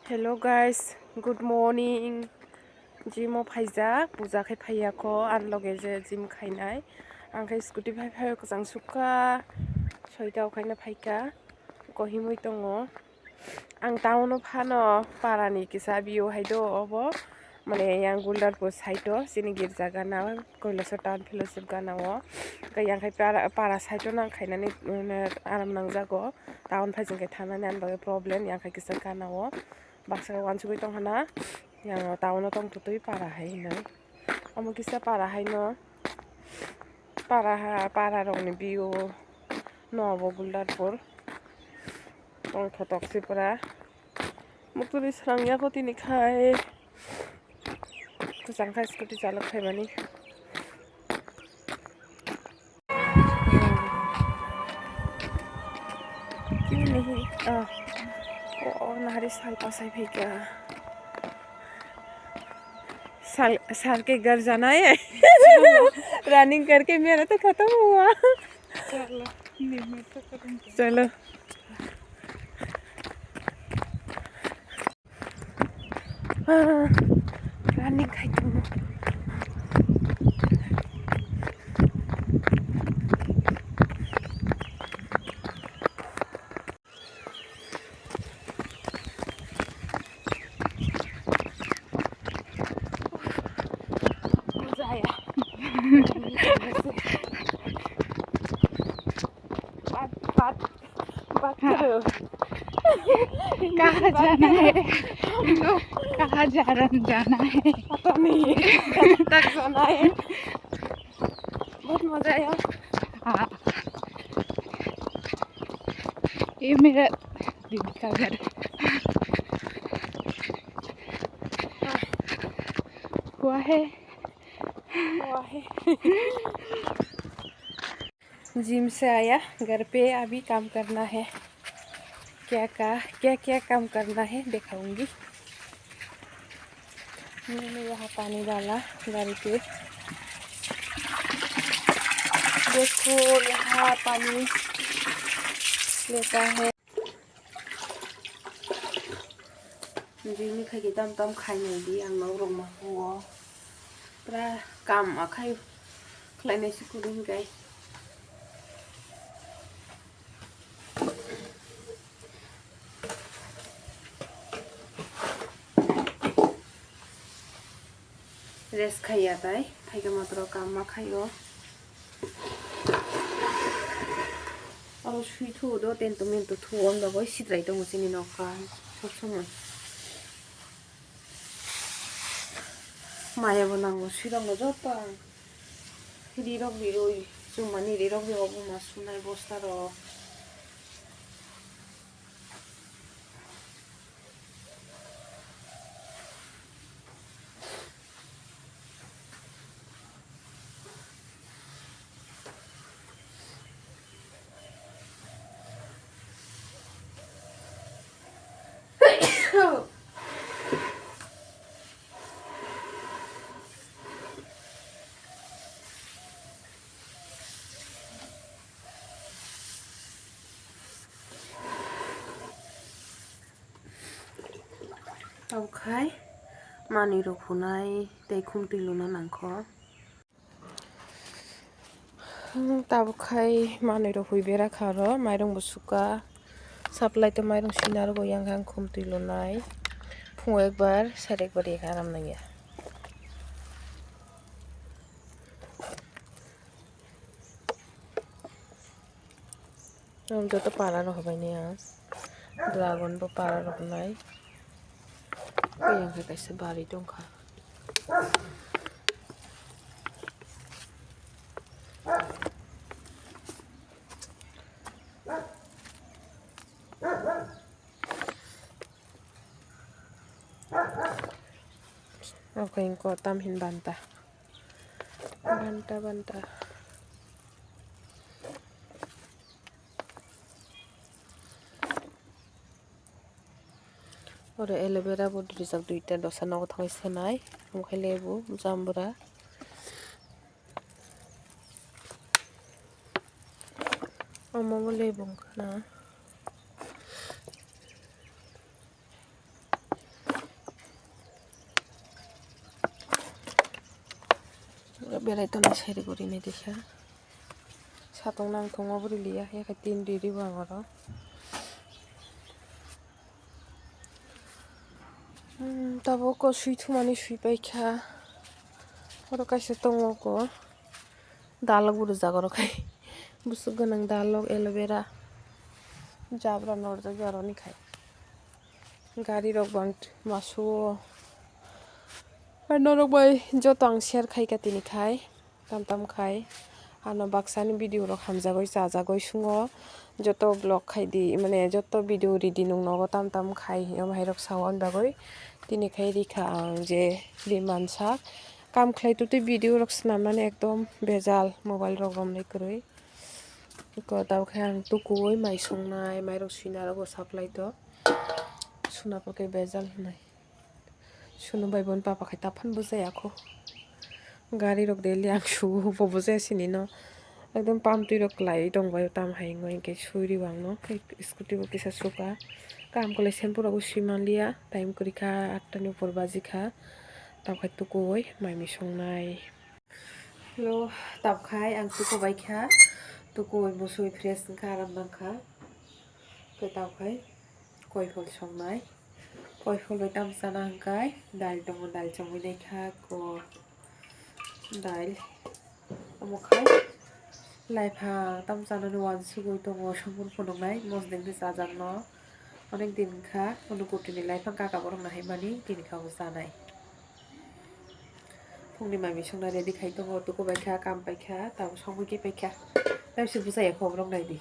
Hello guys, good morning. Jimo phaija puja khai phaiya ko an loge je jim khainai. Angkai scooty phai ko jang suka soita khaina phaika ko himui tongo. Ang town no phano parani kisa bio haido obo mane yang guldar po saito sini girja gana koilaso town fellowship gana o ka yang khai para saito nang khaina ni aram nang jago town phajing kai thana nan loge problem yang khai kisa gana o baksa wan sugoi tong hana yang town no tong tutui para hai nai amo kisa para hai no para rong ni bio no bo guldar por tong thotok sipra mukuri srangya ko tini khai kusang khai scooty chalak khai mani क्यों नहीं नारी साल पास है भाई क्या साल के घर जाना है रनिंग करके मेरा तो खत्म हुआ चलो रनिंग खाई तुम कहाँ जाना है हम लोग कहाँ जाना है पता नहीं कहाँ तक जाना है बहुत मजा आया हाँ ये मेरा दीदी का घर हुआ है जिम से आया घर पे अभी काम करना है क्या काम करना है दिखाऊंगी मैंने यहाँ पानी डाला गाड़ी पे देखो यहाँ पानी लेता है जिम खाई तम खाई दी आंनाव रमा हुआ पूरा काम आखाई खलायनाय सिखुदों गाय रेस्ट खाइया ताई खाइगा मात्र काम खाइयो और सुई थो दो टेन तो मेन तो थो हम दबो सिद्राय दङ सिनि नका सब समय मायाबो नांगौ सिरांगो जता रिरक बिरोय जुमानि रिरक बिरोबो मा सुनाय बस्ता र tau khai mani rok hunai tei khumti luna nangkho tau khai mani rok hui bera kharo mairong bo suka supply to mairong sinar go yang hang khumti lunai phungo ekbar sar ekbar ek aram nangya joto para rok hobai ni dragon bo para rok nai yang kaisa bari dongkha aku yang ko tamhin banta और aloe vera बो reserve दुईटा दसा नगो थांगाय सोनाय ओमफ्राय लेबु जाम्बुरा अमाबो लेबु ना बेरायथ'नाय साइड गरिनाय देखा साथं नांथङाव बोरै लिया एखे तीन दिरिबो आङर ताबो को सुइथुमानि सुइबायखा हर कासे दङको दालक बुरु जागरखाय बुसु गोनां दालक एलोवेरा जाब्रा नरजा जारनिखाय गारि रक बांट मासु नरक बाय जत आं शेयर खाय कातिनिखाय ताम खाय आनो बाक्सानि भिडिअ रक hamjago जाजागो सुङो जत ब्लग खायदि माने जत भिडिअ रेडि नंगो ताम खाय माइरक सावन बागै तिनिखाय रिखा आं जे रिमानसा काम खायतुते भिडिअ रक swnamna एकदम बेजाल मोबाइल रक रमनाय करै को दावखाय आं तुकुय माइ संनाय माइरक सुइनारगो साप्लाय तो सुनाफोरखै बेजाल होनाय सुनु बाय बन पापा खाय ताफान बुजायाखो गारि रक देलि आं सु बबो जायासिनि न एकदम पामतुइ रक लाई दंबाय ताम हायङो इनके सुइरि वांनो स्कुटी बो किसा सुका काम कले सेम्पु रक सुइमानलिया टाइम करिखा 8 नि ऊपर बाजिखा तावखाय तुकुय माइमि संनाय हेलो ताबखाय आं तुको बायखा तुकुय मुसुइ फ्रेश खा आराम नांखा तावखाय कय फल संनाय कय फल बाय ताम जाना हंखाय दाल दङ दाल संहैनायखा को दाल अमखाय लाइफा ताम जानानै वान सुगुय दङ संमुर फुदुंनाय मसदेंदो जाजागनो अनेक दिनखा अनुकुटिनि लाइफा काका बरंना हायमानि दिनखाबो जानाय फुंनि माइमि संना रेडि खाय दङ तुको बायखा काम बायखा ताबो संहैखि बायखा ताबसि बुजाया खबरं नायदि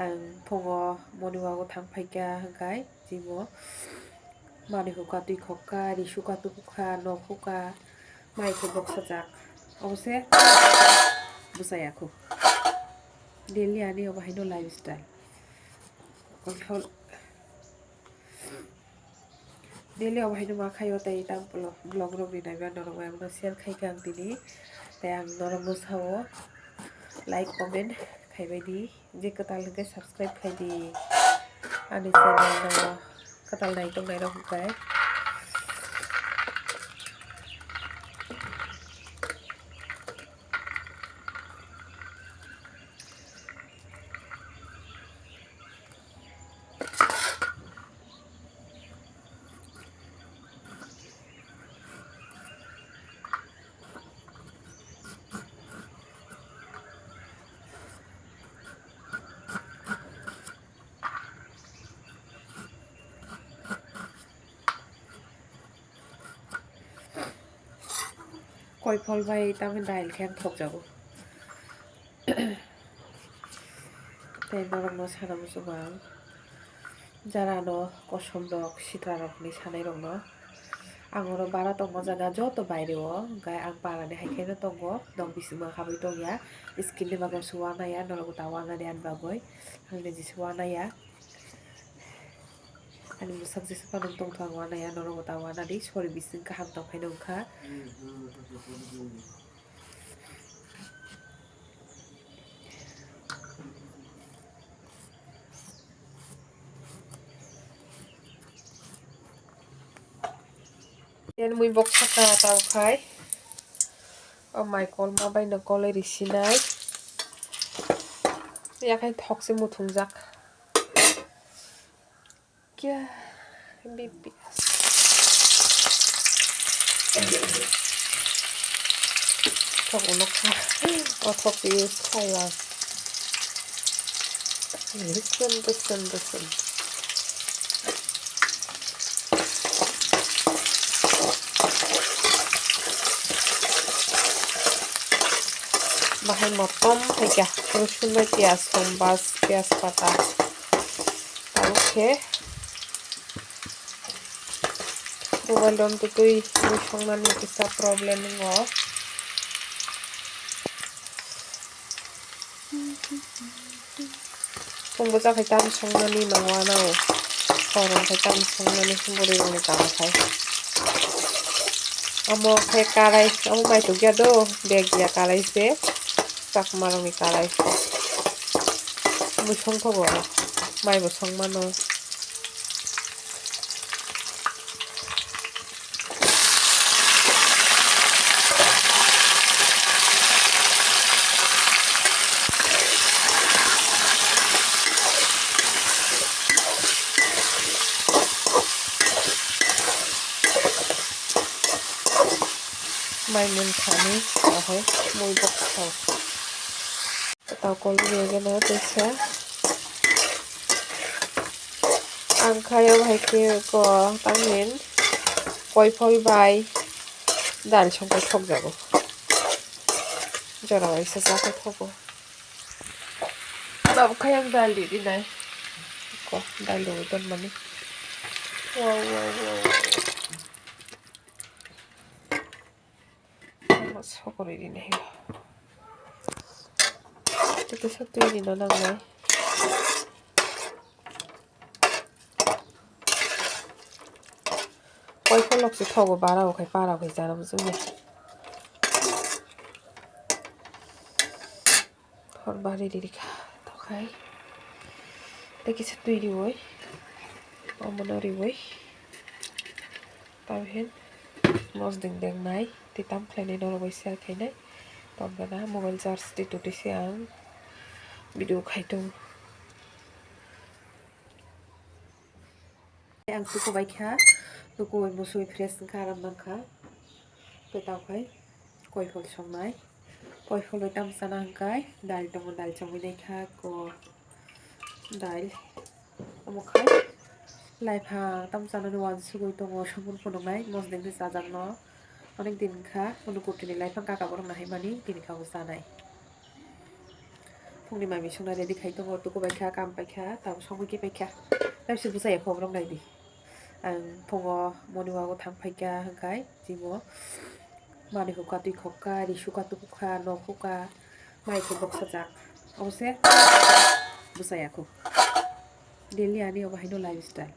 आं फुङो मनिवागो थांफायखा हंखाय जिमो मानि हुका दुइ खक्का रिसुका तुकुखा नफुका माइखो बक्साजाक अबसे बुजायाखो डेली आनी अब हाइनो लाइफस्टाइल कंट्रोल डेली अब हाइनो मा खायो ताई ताम ब्लग रक बिनायबा नरमाय आंनो शेयर खायखा आं दिनि ताई आं नरमो सावो लाइक कमेन्ट खायबायदि जे कताल हंखाय सब्सक्राइब खायदि आंनि चेनेल कताल नाय दंनाय रक हंखाय कय फल बाय ताम दाइल खें थक जागो ताई नरमो साना मुसुमा जारा न कसम रक सित्रा रकनि सानाय रंनो आंगरो बारा दङ जागा जत बायरेओ गाय आं बारानि हायखायनो दं बिसिमा हाबै दंया स्किननि बागाव सुवानाया नरगो दावानानि आनबागै आंनि जि सुवानाया आंनि मुसाक जेसे पानम दंथ आं वानाया नरगो दावानानि सरि बिसिं गाहाम दंखायनो ओंखा Yan muy boksa ka taukhay. Oh my god, mabay na kolay risinay. Yakay thokse mo thungjak. Kya BPS. Thok unok ka. Oh thok is kaya. Listen. Bahay motom kaya rusun may pias tombas pias pata. Okay. Mobile dom tutoy musong nan isa problem ngo. Kung buta kita musong nan ni mangwana o. Korong kita musong nan ni sumburi ng itakay. Amo kay karay, amo may tugya do, begya karay se. Sak marong ikaray ko. Musong ko go. May musong mano. mai mun khani ahoi moi bok tau tau kol ge na tesa ang khayo bhai ke ko tangin koi phol bai dal chong ko thok jago jara bai sa sa ko thogo bab khayang dal di nai ko dal do ton mani wow wow wow mas hokori di nai itu satu ini nonang nai koi phol lok si thogo bara ko khai para ko jara mu sung thor bari di ka to khai teki satu ini woi omonori woi tau hen mos ding deng nai titam khlainai noro bai share khainai tombana mobile charge di tutisi ang video khaitung ang tuko bai kha tuko bai musui fresh karam nangkha petau khai koi phol songnai koi phol tam sana hangkai dal dong dal chongwi nai kha ko dal omo khai লাইফা তামসানানি ওয়ান সুগই দङ সম্পূর্ণ ফোনংনাই মজ দেंनि जाजांनो अनेक दिन खा उनुकुटिनि लाइफा काका बरं नाहाय मानि दिन खाव जानाय फुंनि मामि संना रेडि खाइ दङ तुको बायखा काम बायखा ताव संगि बायखा तावसि बुजाय खबर नायदि आं फुङो मनिवागो थांफायगा हंखाय जिमो मानि हुका दुइ खका रिसुका तुकुखा नखुका माइखो बक्सा जाक अबसे बुजायाखो डेली आनि अबाहायनो लाइफस्टाइल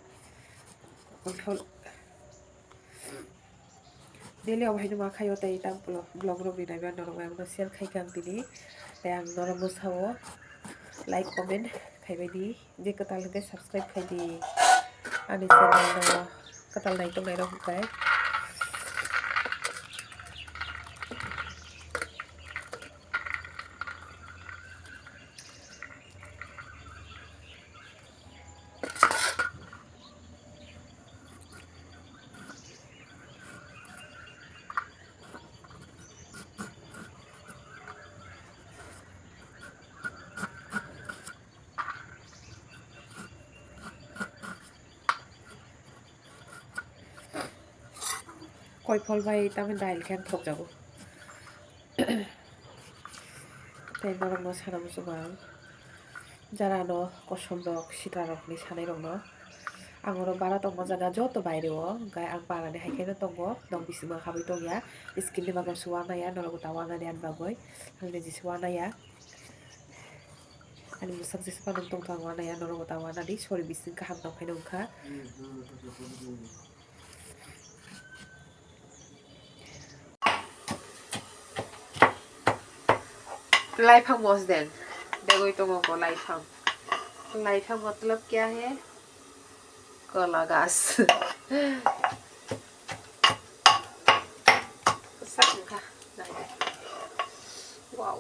Dili अबहायनो मा खायो ताई तां ब्लग रबि नायबा नरम आंनो शेयर खायखां दिनि ताय आं नरम मोसावो लाइक कमेन्ट खायबायदि जे कताल हंखाय सब्सक्राइब खायदि आंनि चेनेल न कताल नायतो नायनो हंखाय koi phol bai tamen dail khan thok jago tay norok no sana musubang jara no kosom rok sita rok ni sanai rok no angoro bara tongo jaga joto baire o gai ang parani haikhaino tongo dong bisima habai tongya skin ni bago swnamya norogo tawana ni an bagoi angni ji swnamya ani musak jisi panung tong tawana ya norogo tawana di sori bising kaham tong phaino kha लाइफांग मौज then देखो तो को लाइफांग लाइफांग मतलब क्या है कला घास sakka wow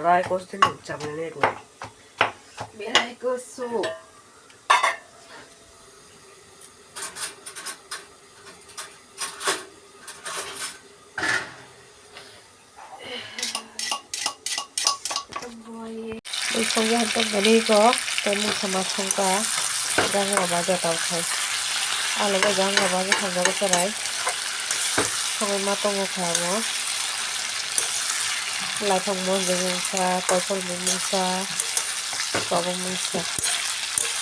Rai có xin được chậm lên rồi. Biar ko su Đi không ra trong cái đi có cái một thằng mặt không cá đang ngồi bao giờ tao thấy lấy cái đang ngồi bao giờ thằng đó cái đấy không ai mà tao ngồi khảo nó lại phòng môn về người xa coi phòng mình xa có bông mình xa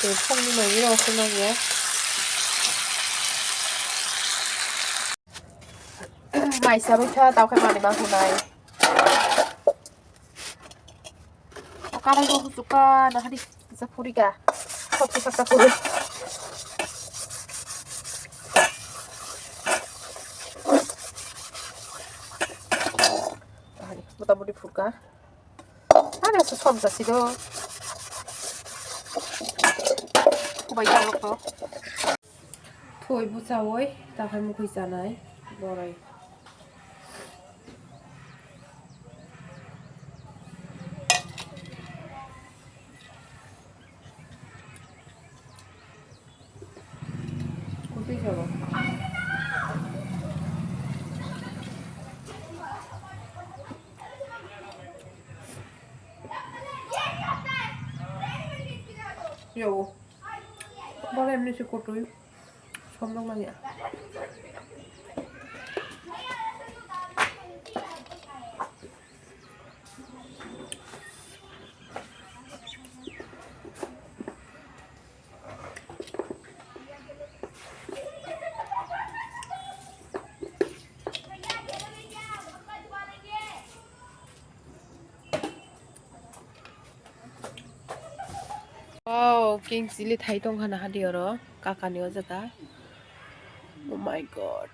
thì không như mấy đâu không ai nhé mày sao biết tao khai mà đi bao hôm nay Kalau aku suka nah di Sapurika. Kopi Sapuri. Buta di fuka. Ada sesuatu sih do. Baik apa? Thôi bu sao ơi, tao phải mua cái này. Rồi. 어떻게 잡아? Jo. Bara en så kort ut. Som de är. Wow, king chili thai tong khana hadi oro kakani o jaga. Oh my god.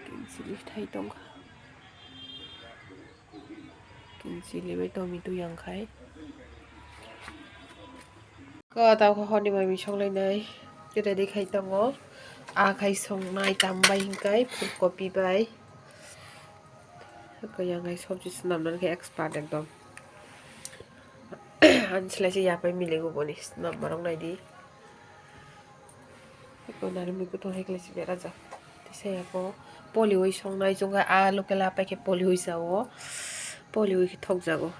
King chili thai tong. King chili bai tomato yang khai. Ko tao kho honi mai mi song lai nai. Jeda di khai tong o. A khai song nai tam bai hingkai phulkopi bai. Ko yang ngai sobji swnamna ke expert ekdom. An selesai ya pai milegu boni swnamna rong nai di. Ko nari muikuthung hekle si bera ja. Tisai ako poli oi song nai jonga a local apa ke poli oi jawo. Poli oi ke thok jago.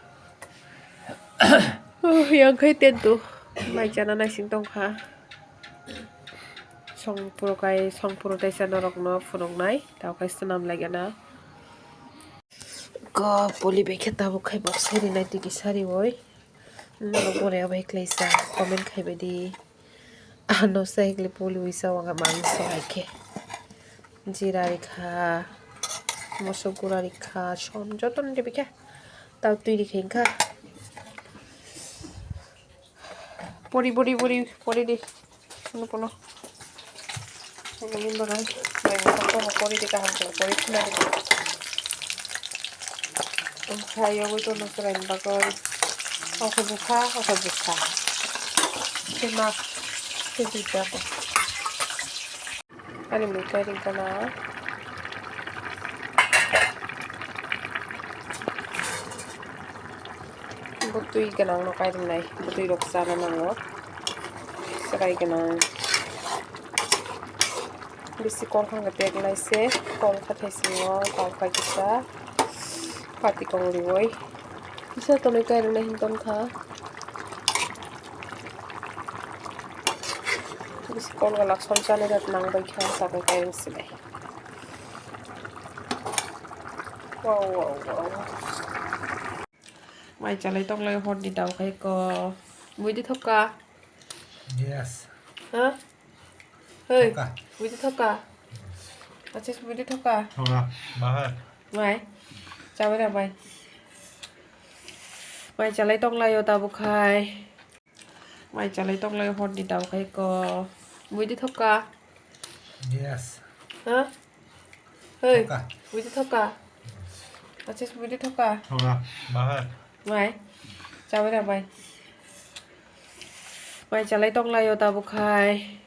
Yang khai tentu. Mai jana nai sing tong kha. Song puro kai song puro tai sa norok no phunong nai. Tao kai swnam lagana. Ko poli bai kheta bu khai box seri nai tiki sari oi. Nalo bore bai kleisa comment khai bai di. Ano sa hekle poli oi sa wanga mangso haike. Jira rikha. Moso gura rikha. Som joton de bikha. Tao tui rikha ingkha. Pori di. Puno. Ngayon ba kan? May mga ko pori di kahang ko. Pori na di. Ang sayo ko ito na sa rin bagol. Ako buka. Sima. Sisita ko. Ano mo tayo rin ka na? Butuy ka nang no kaya rin na. Butuy loksa na nang no. Saray ka nang. Bisi kong kang gatek lai se kong khathai singo kong kai kisa pati kong riwoi isa to noi kai na hinton kha bisi kong galak sonchane dat nang bai kha sa kai silai wow mai chalai tong lai hot di dau khai ko mui di thoka Yes. ha hey Thoka. mui di thoka achis mui di thoka Thoka. Mahal. mai chào với mày mày trả lấy tông lai tao bục khai mày trả lấy tông lai hôn đi tao khai co mũi đi thóc ca Yes. hả hey Thoka. mũi đi thóc ca achis mũi đi thóc ca Thoka. Mahal. mày chào với mày mày trả lấy tông lai tao bục khai